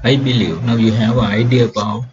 I believe now you have an idea about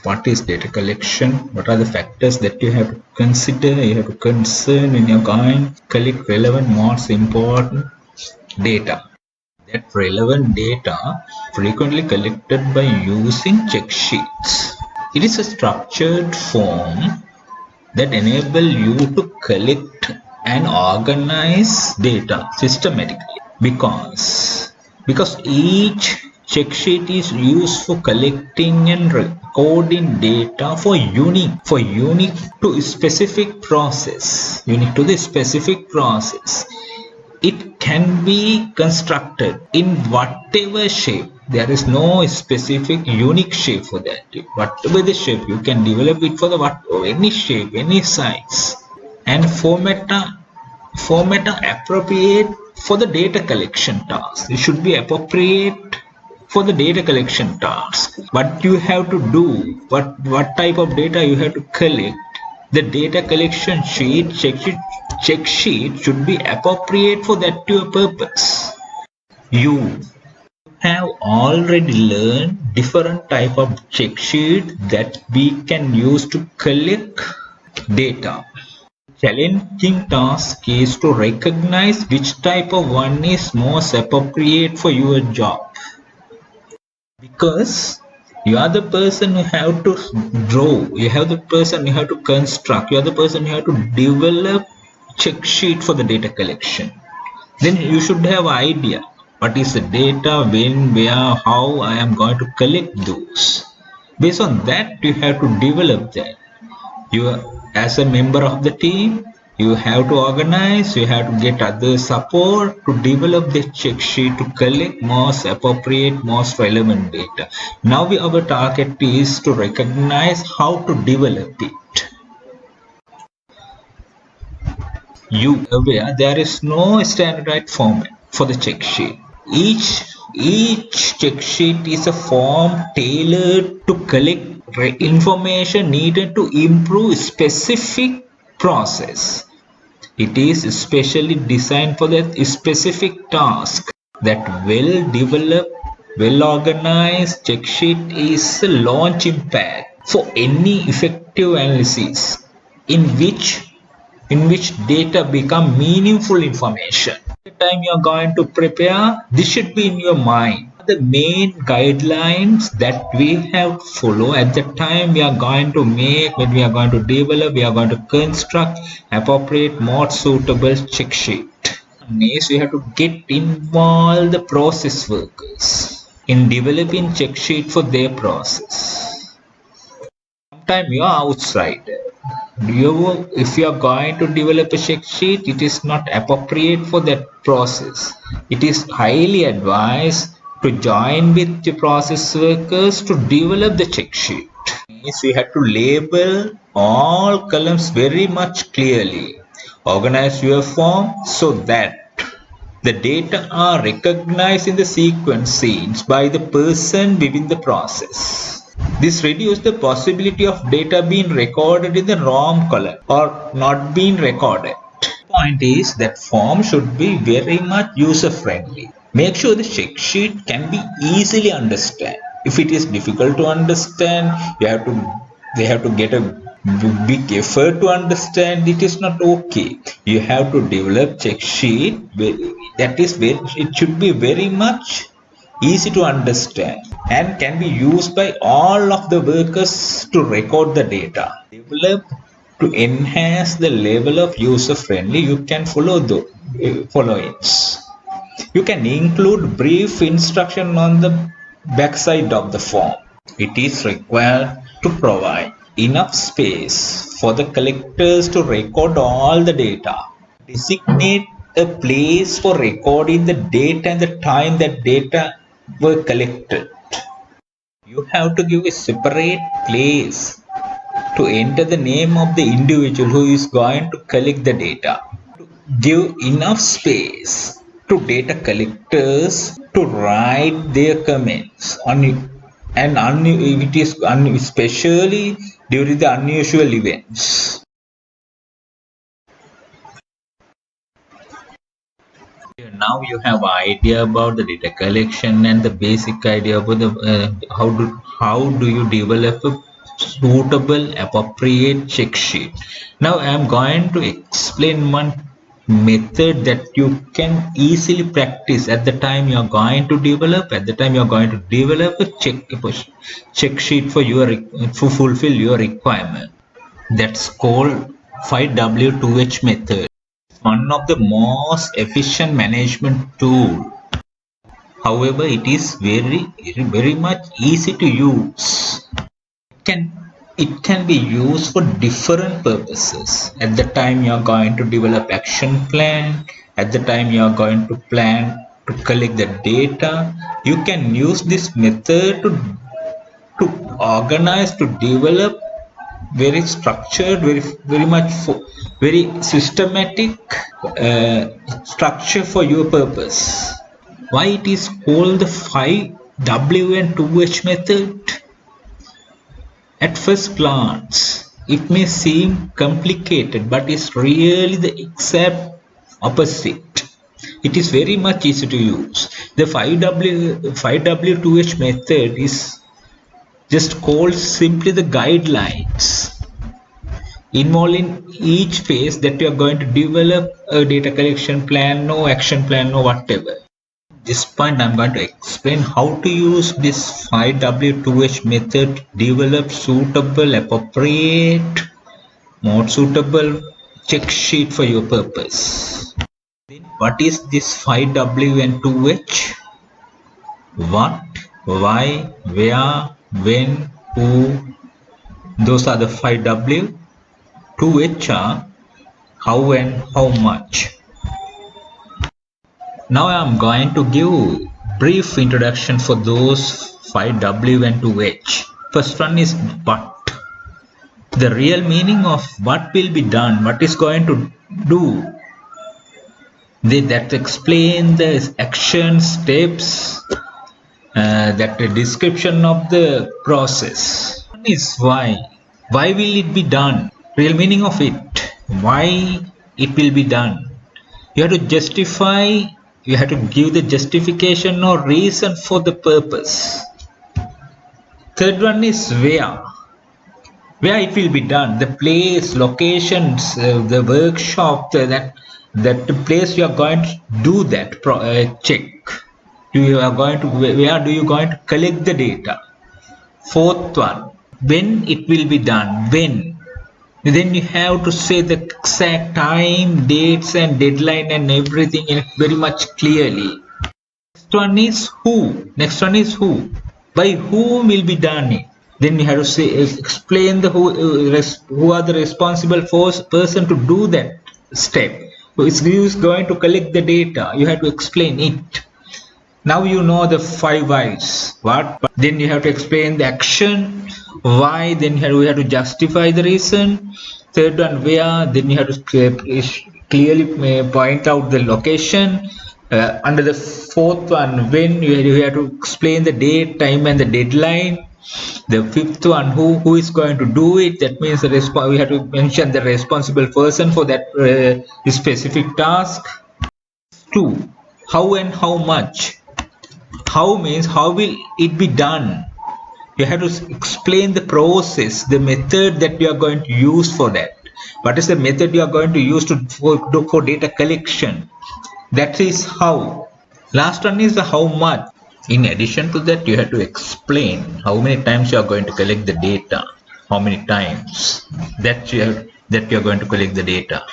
what is data collection, what are the factors that you have to consider, you have to concern when you're going to collect relevant, most important data. That relevant data frequently collected by using check sheets. It is a structured form that enable you to collect and organize data systematically because each check sheet is used for collecting and recording data for unique to a specific process, unique to the specific process. It can be constructed in whatever shape. There is no specific unique shape for that. Whatever the shape, you can develop it for the any shape, any size, and format are appropriate for the data collection task. It should be appropriate for the data collection task. What you have to do, what type of data you have to collect, the data collection check sheet should be appropriate for that to a purpose. You have already learned different type of check sheet that we can use to collect data. Challenging task is to recognize which type of one is most appropriate for your job, because you are the person who have to draw, you have the person you have to construct, you are the person who have to develop check sheet for the data collection. Then you should have idea what is the data, when, where, how I am going to collect those. Based on that, you have to develop that. You as a member of the team, you have to organize, you have to get other support to develop the check sheet to collect most appropriate, most relevant data. Now our target is to recognize how to develop it. You aware there is no standardized format for the check sheet. Each check sheet is a form tailored to collect information needed to improve specific process. It is specially designed for that specific task. That well-developed, well-organized check sheet is a launch pad for any effective analysis in which data become meaningful information. The time you are going to prepare, this should be in your mind. The main guidelines that we have to follow at the time we are going to make, when we are going to develop, we are going to construct appropriate, more suitable check sheet. Is we have to get involved the process workers in developing check sheet for their process. Sometimes you are outside. If you are going to develop a check sheet, it is not appropriate for that process. It is highly advised to join with the process workers to develop the check sheet. Means we have to label all columns very much clearly. Organize your form so that the data are recognized in the sequence scenes by the person within the process. This reduces the possibility of data being recorded in the wrong column or not being recorded. The point is that form should be very much user friendly. Make sure the check sheet can be easily understood. If it is difficult to understand, they have to get a big effort to understand. It is not okay. You have to develop check sheet it should be very much easy to understand and can be used by all of the workers to record the data. Develop to enhance the level of user friendly. You can follow the followings. You can include brief instruction on the backside of the form. It is required to provide enough space for the collectors to record all the data. Designate a place for recording the date and the time that data were collected. You have to give a separate place to enter the name of the individual who is going to collect the data. Give enough space to data collectors to write their comments on it, and it is especially during the unusual events. Now you have idea about the data collection and the basic idea about the how do you develop a suitable appropriate check sheet. Now I am going to explain one method that you can easily practice at the time you are going to develop a check sheet for your to fulfill your requirement. That's called 5W2H method. One of the most efficient management tool. However, it is very much easy to use. Can it can be used for different purposes. At the time you are going to develop action plan, at the time you are going to plan to collect the data, you can use this method to organize, to develop very structured, very much very systematic structure for your purpose. Why it is called the 5W and 2H method? At first glance, it may seem complicated, but it's really the exact opposite. It is very much easy to use. The 5W2H method is just called simply the guidelines involved in each phase that you are going to develop a data collection plan, no action plan, no whatever. At this point, I'm going to explain how to use this 5W2H method to develop suitable, appropriate, more suitable check sheet for your purpose. Then what is this 5W and 2H? What, why, where, when, who, those are the 5W. 2H are how and how much. Now I am going to give brief introduction for those 5W and 2H. First one is what. The real meaning of what will be done, what is going to do. That explain the action steps, that the description of the process. One is why. Why will it be done? Real meaning of it. Why it will be done. You have to justify, you have to give the justification or reason for the purpose. Third one is where. Where it will be done, the place, locations, the workshop, that the place you are going to do that check. Where do you going to collect the data? Fourth one, when it will be done. When. Then you have to say the exact time, dates and deadline and everything very much clearly. Next one is who. By whom will be done it. Then you have to say, explain the who are the responsible person to do that step. Who is going to collect the data. You have to explain it. Now you know the 5 whys. What? Then you have to explain the action. Why? Then we have to justify the reason. Third one, where? Then you have to clearly point out the location. Under the fourth one, when, you have to explain the date, time and the deadline. The fifth one, who is going to do it. That means we have to mention the responsible person for that specific task. 2. How and how much. How means how will it be done. You have to explain the process, the method that you are going to use for that. What is the method you are going to use for data collection. That is how. Last one is the how much. In addition to that, you have to explain how many times you are going to collect the data. How many times that you are going to collect the data.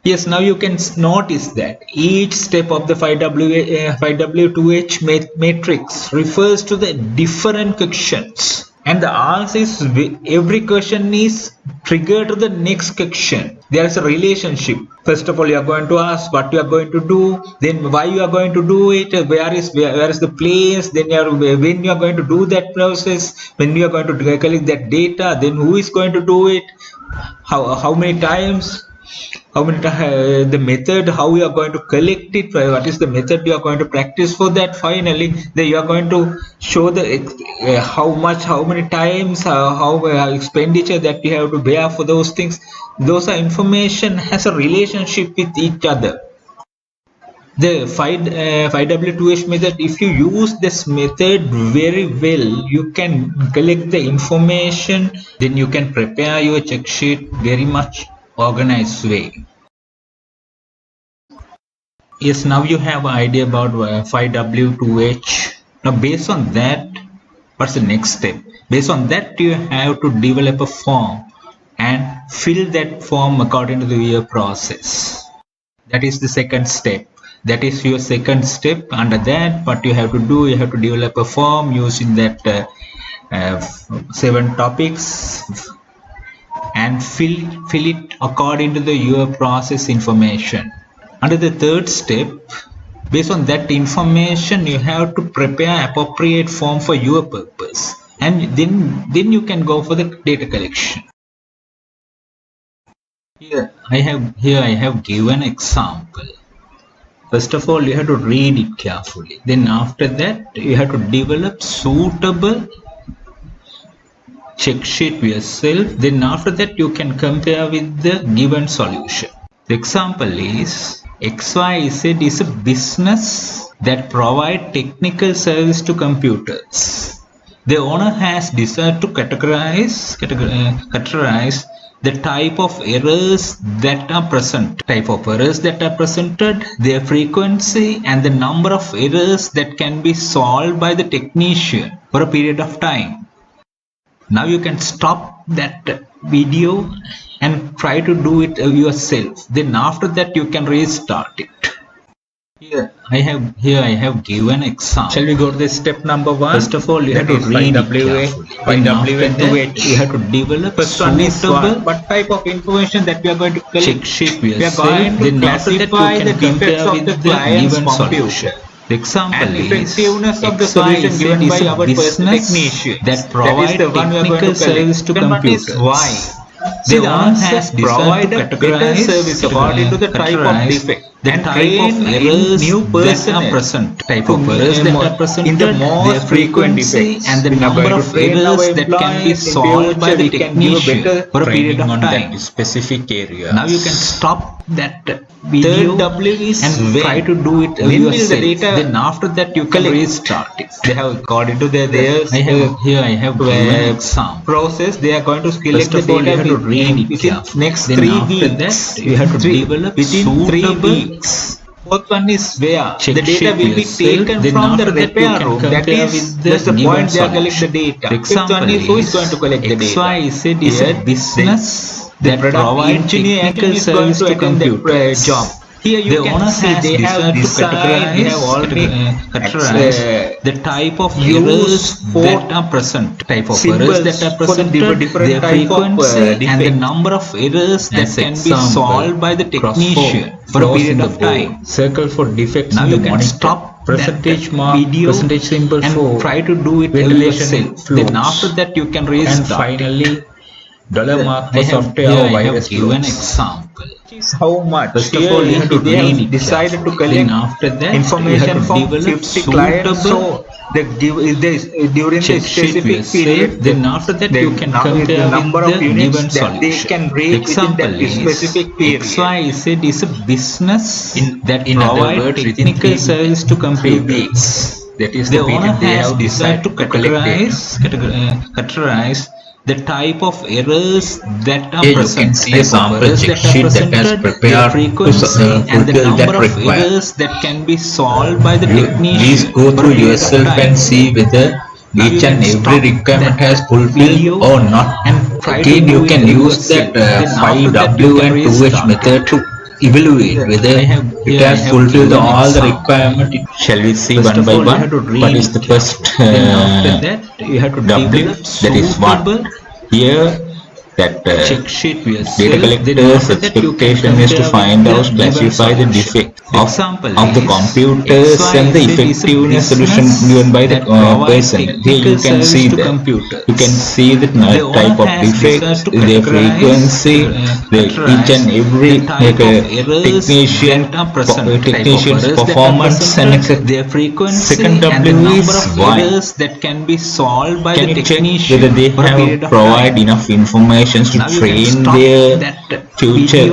Yes, now you can notice that each step of the 5W2H matrix refers to the different questions. And the answer is every question is triggered to the next question. There is a relationship. First of all, you are going to ask what you are going to do, then why you are going to do it, where is the place, then when you are going to do that process, when you are going to collect that data, then who is going to do it, how many times, the method, how you are going to collect it, what is the method you are going to practice for that. Finally, then you are going to show the how much, how many times, how expenditure that you have to bear for those things. Those are information has a relationship with each other. The 5W2H method, if you use this method very well, you can collect the information, then you can prepare your check sheet very much organized way. Yes, now you have an idea about 5W2H. Now based on that, what's the next step? Based on that, you have to develop a form and fill that form according to your process. That is the second step. That is your second step. Under that, what you have to do, you have to develop a form using that 7 topics and fill it according to your process information. Under the third step, based on that information, you have to prepare appropriate form for your purpose, and then you can go for the data collection. Here I have given example. First of all, you have to read it carefully. Then after that, you have to develop suitable check sheet yourself. Then after that, you can compare with the given solution. The example is XYZ is a business that provide technical service to computers. The owner has decided to categorize the type of errors that are present, their frequency, and the number of errors that can be solved by the technician for a period of time. Now you can stop that video and try to do it yourself. Then after that, you can restart it. Here I have given example. Shall we go to the step number 1? First of all, you have to read it. You have to develop a suitable what type of information that we are going to collect. Check sheet we are going to classify the defects of the client's computer. The example is effectiveness of the solution given by our technician that provide technical service to computers. Why? The owner has decided to better service according to the type of defect and train new personnel in the most frequent defects and the number of errors that can be solved by the technician for a period of time. Specific area. Now you can stop that video and try to do it yourself. Then after that, you can restart it. They have according to their I have given example process. They are going to select the data. You have to read it carefully. Next 3 weeks, you have to develop within 3 weeks. Fourth one is where the data will be taken from the repair room. That is just the point they are collecting the data. Fifth one is who is going to collect the data. XYZ is a business that provide technical service to computers. Job. Here you can see they have already categorized the type of errors that are present, their frequency, and the number of errors that can be solved by the technician for a period of time. Circle for defects. Now you can stop percentage mark, video, percentage symbol, and try to do it yourself. Then after that, you can restart. And finally, $mark for software or virus. Give an example. How much? First of all, you have to read it. Decided to collect after that information from 50 clients. So during the specific period, then after that you can compare the number of units that they can reach within that specific period. XYZ is a business that provide technical service to computers. That is the owner has decided to categorize the type of errors that are present. You can see a sample check sheet that has prepared to fulfill that requirement. That can be solved by the technician. Please go through yourself and see whether each and every requirement has fulfilled or not. Again, you can use that 5W and 2H method to evaluate whether it has fulfilled all the requirement. Shall we see one by one? What is the first W? That is 1. Here that check sheet data collector's expectation is to find out, classify the defect of the computers and the effectiveness solution given by the person. Here you can see that. You can see the type of defects, their frequency, each and every technician's performance, and their frequency. Second W is why. That can be solved by the technician. Whether they have provide enough information to train their future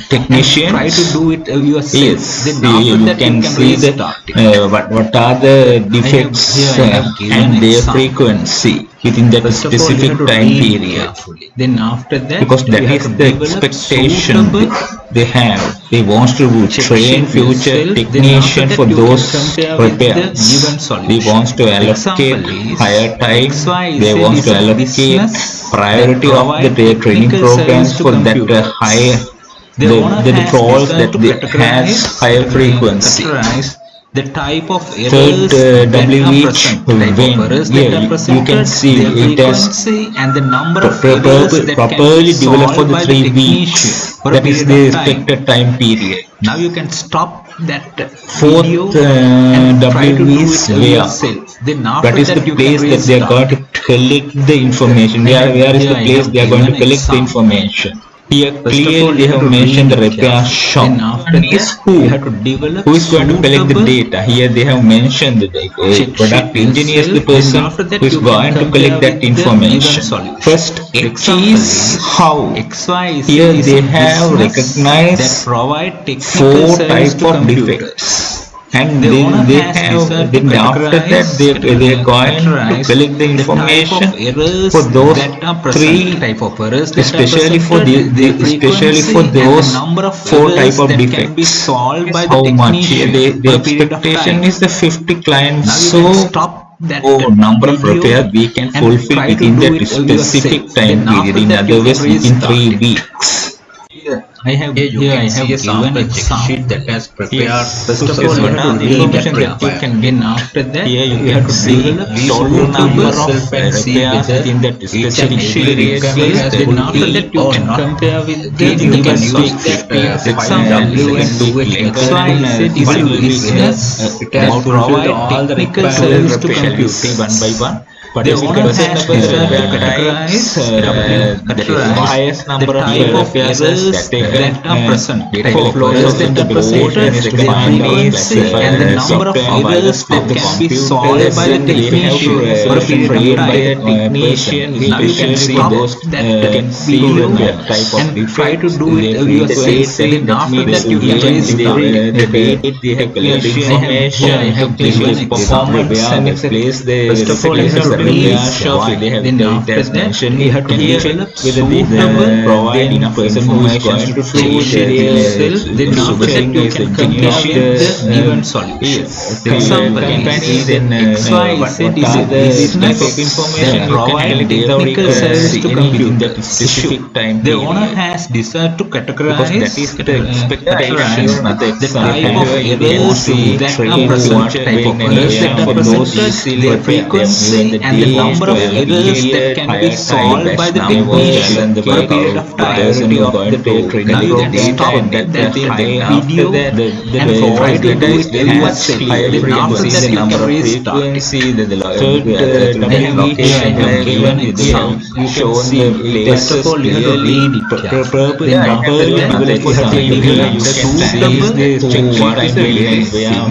technicians try to do it yourself. Yes, Then after you that can you can see the restart it. what are the defects here I have given and their example. frequency within that First of all, you specific have to time read it period, carefully. Then after that, because that you have is to the develop expectation suitable they have. They want to check train sheet future yourself. Then after technician that, for you can those compare with the given repairs. They solution. want to allocate Example is higher time. They XYZ want is to a allocate business priority that of the provide their training technical service programs to for that high computers. The owner the has faults decided that to they has higher frequency. categorize the type of Third, errors that are WH present, type of when, errors yeah, that are you can presented, see their it has frequency, and the number of errors that can be properly developed for solved the by the 3 weeks. technician for a That is period the of time. expected time period. Now you can stop that video Fourth, and try to W do is it where. yourself. Then That after is the that you can place that they are going restart to it. collect the information. Where is the I place have they are going to given collect the example. information? Here First of all, clearly you they have have to mentioned read the it repair carefully. Then shop. after Is that, who? you have to develop Who is going to collect the suitable data? Here they have mentioned the check sheet product engineer is the yourself. Then person after who that, is you can going to compare collect that with the given information. solution. First, H Example is is how. XYZ Here is they a have business that recognized provide technical 4 service type to of computers. defects, and The owner they has have decided to then after that they are going to categorize collect the the type information of for errors those that are present, 3, type of errors that are especially for presented, their especially for frequency, and the those number of 4 type errors of that can be defects. solved Is by the how much here technician the for a period of expectation time. is the 50 clients, Now you so can stop that number of video repairs we can and fulfill try to within do that it specific yourself. time Then period, after in that you other can words within restart 3 it. weeks. Here I have given example. That has prepared First to of all, you what have to are the read it information that you carefully. can get. Then after that, Here you you can have to see develop total number suitable of repairs within that specific check sheet period. yourself. Then after that, you can compare with the given solution. Example is XYZ is a business that provide technical service to computers. But The if you owner concern has about the decided to repair times, categorize that is highest the number of type of repairs errors taken that are present, data type of flows errors of that the are presented, devotion is their defined or frequency, and the classified number of software errors of that the can be computers, solved by the and they have to technician for a period of train by time. a technician, Now you can especially for stop those that can see video that type of and try to defects, do it their yourself. frequency. Then That after means that you can restart. the date they have collect the information, I have given the example. performance, and the place First of all, you have to read repair it shop. They have then it after has that, mentioned you have to here develop whether suitable providing person who is going to check sheet yourself. Then after that, you can compare with the given solution. yes, Example company, is then XYZ is what a are the type of business information that you can provide collect without technical service to within that computers. specific time The owner period, has decided to because that is the expectation. Another the example type of here you can errors see that train are present, type of errors that are for those presented, easily their repair. They have given frequency, the and the date number of errors that can be higher time solved by batch the number, technician and for a period of the person time. who going to Now you can data, stop and that that high video after that and try to data do is it very much yourself. higher Then after frequency, that the you number can of restart it. frequency, the location I have given given, example. you shown the First of places all, you have to clearly. read it carefully. Then I have after the that, another you have to example. develop You can suitable see what is a very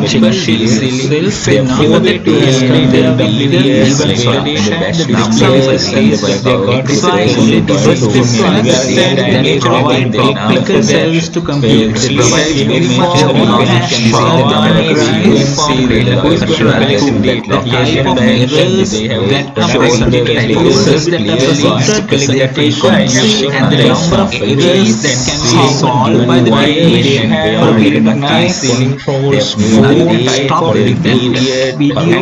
check sheet yourself. Then after that, you can compare with the given solution. Example is XYZ is a business that provide technical service to computers. The owner has decided to categorize the type of errors that are present, type of errors that are presented, their frequency, and the number of errors that can be solved by the technician for a period of time. Now you can stop that video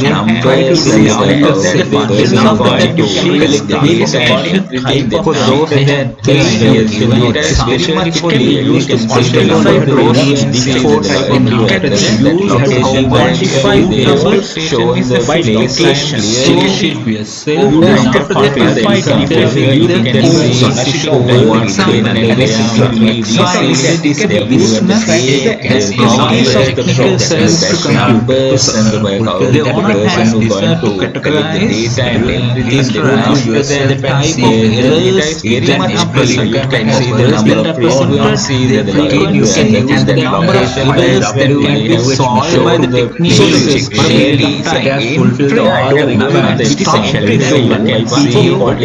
and try to do it yourself. Then after that you can restart. Type of those Given example, it can be used to quantify those defects. Then after that, you have to quantify those by location. Check sheet yourself. Then after that, you can compare with the given solution. Example, XYZ is a business that provide technical service to computers. The owner has decided to collect the data and everything. Then you after that, yourself the can type see of whether errors each very and much every present. You can requirement see of the errors number that of are present. you can see Then the again you can frequency use and the that number of location by errors that W will and be 2H solved by method the to technicians. clearly It it has fulfilled entry all the the requirements from section where the you can see what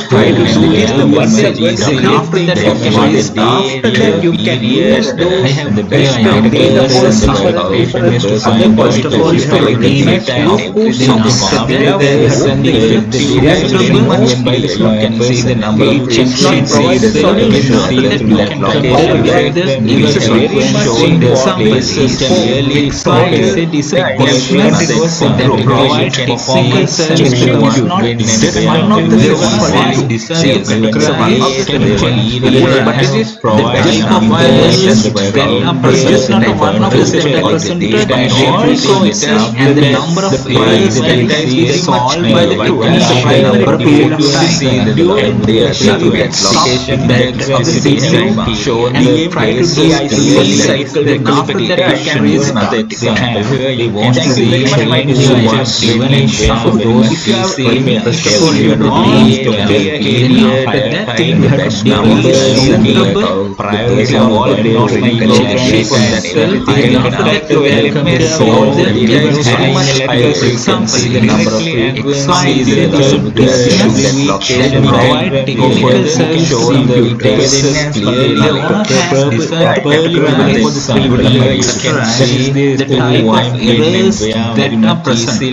try to and do is where the the message message is is. then after that you can raise after that you can use those best numbers and the calculation is to find First of all, you have to the gain a data and proof. Then everything. after After that, that, you have to the make if the data is very much clear, you can see the number of check sheets is the solution. After that, you can location like this. It's a very much shown the places clearly. So I said it's a continuous that provides technical service to you. That's one of the why distance you categorize can experience, but it is the type of wireless that are just not a one of the set represented, but also it has and the number of errors that can be solved by the two and the primary period of time during the operation you can stop that of the CPU shown and the try to do places clearly cycle then after that you can another restart the example time. here you And want to thank you see very much my showing dear. you I what's have given given a in some those if you have PC first of all you have to want create to a create then a after that time you the have best to numbers suitable priority of all of my check program and itself then and after that after you that can compare so all the data given is very much higher example frequency the number of frequencies example the is a business that location provide technical service show to the you. places clearly The owner has decided to particularly categorize for the example here you can categorize see the type of errors that are present.